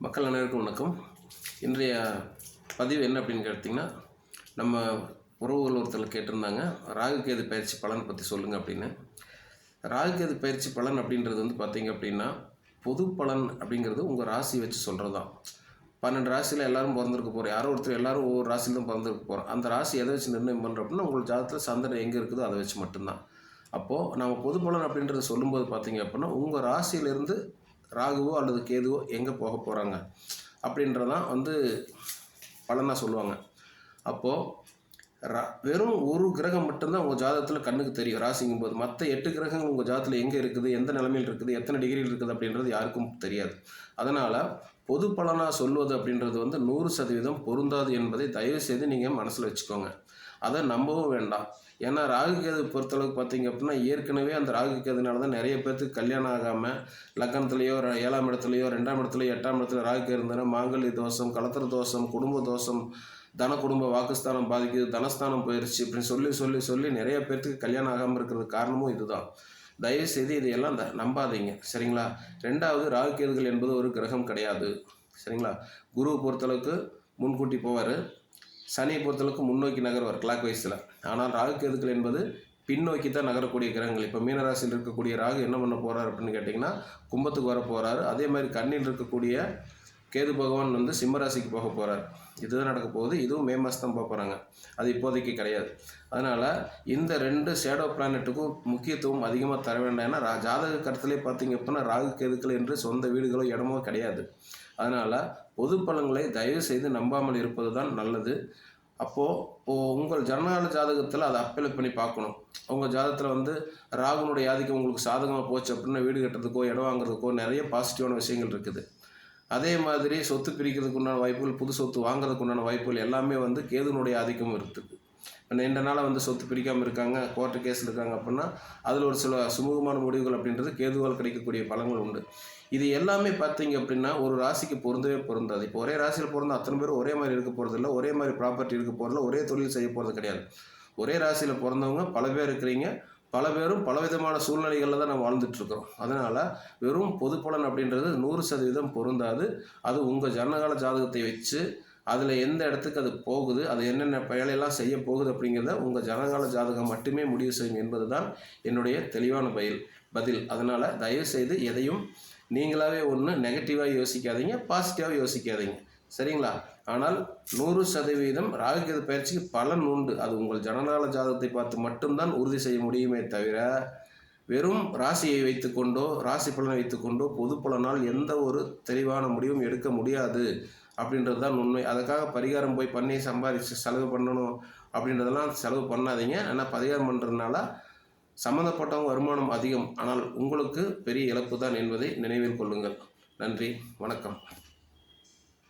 மக்கள் அனைவருக்கும் வணக்கம். இன்றைய பதிவு என்ன அப்படின்னு கேட்டிங்கன்னா, நம்ம உறவுகள் ஒருத்தர் கேட்டிருந்தாங்க, ராகு கேது பயிற்சி பலன் பற்றி சொல்லுங்கள் அப்படின்னு. ராகு கேது பயிற்சி பலன் அப்படின்றது வந்து பார்த்திங்க அப்படின்னா, பொது பலன் அப்படிங்கிறது உங்கள் ராசி வச்சு சொல்கிறது தான். 12 ராசியில் எல்லோரும் பிறந்திருக்க போகிறோம். யாரோ ஒருத்தர் எல்லோரும் ஒவ்வொரு ராசியில் தான் பிறந்திருக்க போகிறோம். அந்த ராசி எதை வச்சு நிர்ணயம் பண்ணுறோம் அப்படின்னா, உங்கள் ஜாதகத்தில் சந்திரன் எங்கே இருக்குதோ அதை வச்சு மட்டும்தான். அப்போது நம்ம பொது பலன் அப்படின்றத சொல்லும்போது பார்த்திங்க அப்படின்னா, உங்கள் ராசியிலேருந்து ராகுவோ அல்லது கேதுவோ எங்கே போக போகிறாங்க அப்படின்றதான் வந்து பலனாக சொல்லுவாங்க. அப்போது வெறும் ஒரு கிரகம் மட்டும்தான் உங்கள் ஜாதகத்தில் கண்ணுக்கு தெரியும் ராசிங்கும் போது. மற்ற 8 கிரகங்கள் உங்கள் ஜாதகத்தில் எங்கே இருக்குது, எந்த நிலைமையில் இருக்குது, எத்தனை டிகிரியில் இருக்குது அப்படின்றது யாருக்கும் தெரியாது. அதனால் பொது பலனாக சொல்வது அப்படின்றது வந்து 100% பொருந்தாது என்பதை தயவுசெய்து நீங்கள் மனசில் வச்சுக்கோங்க. அதை நம்பவும் வேண்டாம். ஏன்னா ராகு கேது பொறுத்தளவுக்கு பார்த்தீங்க அப்படின்னா, ஏற்கனவே அந்த ராகு கேதுனால தான் நிறைய பேர்த்துக்கு கல்யாணம் ஆகாமல் லக்னத்துலேயோ 7ஆம் இடத்துலையோ 2ஆம் இடத்துலையோ 8ஆம் இடத்துல ராகு கேது இருந்ததுன்னா மாங்கல்ய தோஷம், கலத்திர தோஷம், குடும்ப தோஷம், குடும்ப வாக்குஸ்தானம் பாதிக்குது, தனஸ்தானம் போயிடுச்சு இப்படின்னு சொல்லி சொல்லி சொல்லி நிறைய பேர்த்துக்கு கல்யாணம் ஆகாமல் இருக்கிறது காரணமும் இதுதான். தயவுசெய்து இதையெல்லாம் நம்பாதீங்க, சரிங்களா? 2வது, ராகு கேதுகள் என்பது ஒரு கிரகம் கிடையாது, சரிங்களா? குருவை பொறுத்தளவுக்கு முன்கூட்டி போவார், சனியை பொறுத்தளவுக்கு முன்னோக்கி நகர்வார் கிளாக் வைஸில். ஆனால் ராகு கேதுக்கள் என்பது பின்னோக்கி தான் நகரக்கூடிய கிரகங்கள். இப்போ மீனராசியில் இருக்கக்கூடிய ராகு என்ன பண்ண போகிறார் அப்படின்னு கேட்டிங்கன்னா, கும்பத்துக்கு வர போகிறாரு. அதே மாதிரி கண்ணில் இருக்கக்கூடிய கேது பகவான் வந்து சிம்மராசிக்கு போக போகிறார். இதுதான் நடக்க போகுது. இதுவும் மே மாதம் தான் போக போகிறாங்க. அது இப்போதைக்கு கிடையாது. அதனால் இந்த 2 ஷேடோ பிளானட்டுக்கும் முக்கியத்துவம் அதிகமாக தர வேண்டாம். ஏன்னா ஜாதக கருத்துலேயே பார்த்தீங்க அப்படின்னா ராகு கேதுக்கள் என்று சொந்த வீடுகளோ இடமோ கிடையாது. அதனால் பொது பலன்களை தயவு செய்து நம்பாமல் இருப்பது தான் நல்லது. அப்போது உங்கள் ஜனநாயக ஜாதகத்தில் அதை அப்ளை பண்ணி பார்க்கணும். உங்கள் ஜாதகத்தில் வந்து ராகுனுடைய ஆதிக்கம் உங்களுக்கு சாதகமாக போச்சு அப்படின்னா வீடு கட்டுறதுக்கோ இடம் வாங்குறதுக்கோ நிறைய பாசிட்டிவான விஷயங்கள் இருக்குது. அதே மாதிரி சொத்து பிரிக்கிறதுக்கு உண்டான வாய்ப்புகள், புது சொத்து வாங்குறதுக்கு உண்டான வாய்ப்புகள் எல்லாமே வந்து கேதுனுடைய ஆதிக்கம் இருக்குது. இப்போ நீண்ட நாளாக வந்து சொத்து பிரிக்காமல் இருக்காங்க, கோர்ட்டு கேஸில் இருக்காங்க அப்படின்னா அதில் ஒரு சில சுமூகமான முடிவுகள் அப்படின்றது கேதுவால் கிடைக்கக்கூடிய பலன்கள் உண்டு. இது எல்லாமே பார்த்தீங்க அப்படின்னா ஒரு ராசிக்கு பொருந்தவே பொருந்தாது. இப்போ ஒரே ராசியில் பிறந்த அத்தனை பேரும் ஒரே மாதிரி இருக்க போகிறதில்ல, ஒரே மாதிரி ப்ராப்பர்ட்டி இருக்க போகிறதில்ல, ஒரே தொழில் செய்ய போகிறது கிடையாது. ஒரே ராசியில் பிறந்தவங்க பல பேர் இருக்கிறீங்க, பல பேரும் பலவிதமான சூழ்நிலைகளில் தான் நம்ம வாழ்ந்துட்டுருக்குறோம். அதனால் வெறும் பொது பலன் அப்படின்றது 100% பொருந்தாது. அது உங்கள் ஜனகால ஜாதகத்தை வச்சு அதில் எந்த இடத்துக்கு அது போகுது, அது என்னென்ன வேலையெல்லாம் செய்ய போகுது அப்படிங்கிறத உங்கள் ஜனகால ஜாதகம் மட்டுமே முடிவு செய்யும் என்பது தான் என்னுடைய தெளிவான பதில். அதனால் தயவுசெய்து எதையும் நீங்களாகவே நெகட்டிவாக யோசிக்காதீங்க, பாசிட்டிவாக யோசிக்காதீங்க, சரிங்களா? ஆனால் 100% ராகு கேது பயிற்சிக்கு பலன் உண்டு. அது உங்கள் ஜனநாயக ஜாதகத்தை பார்த்து மட்டும்தான் உறுதி செய்ய முடியுமே தவிர வெறும் ராசியை வைத்துக்கொண்டோ ராசி பலனை வைத்துக்கொண்டோ பொது பலனால் எந்த ஒரு தெளிவான முடிவும் எடுக்க முடியாது அப்படின்றது தான் உண்மை. அதுக்காக பரிகாரம் போய் பண்ணி சம்பாதிச்சு செலவு பண்ணணும் அப்படின்றதெல்லாம் செலவு பண்ணாதீங்க. ஆனால் பரிகாரம் பண்ணுறதுனால சம்மந்தப்பட்டவங்க வருமானம் அதிகம், ஆனால் உங்களுக்கு பெரிய இழப்பு தான் என்பதை நினைவில் கொள்ளுங்கள். நன்றி, வணக்கம்.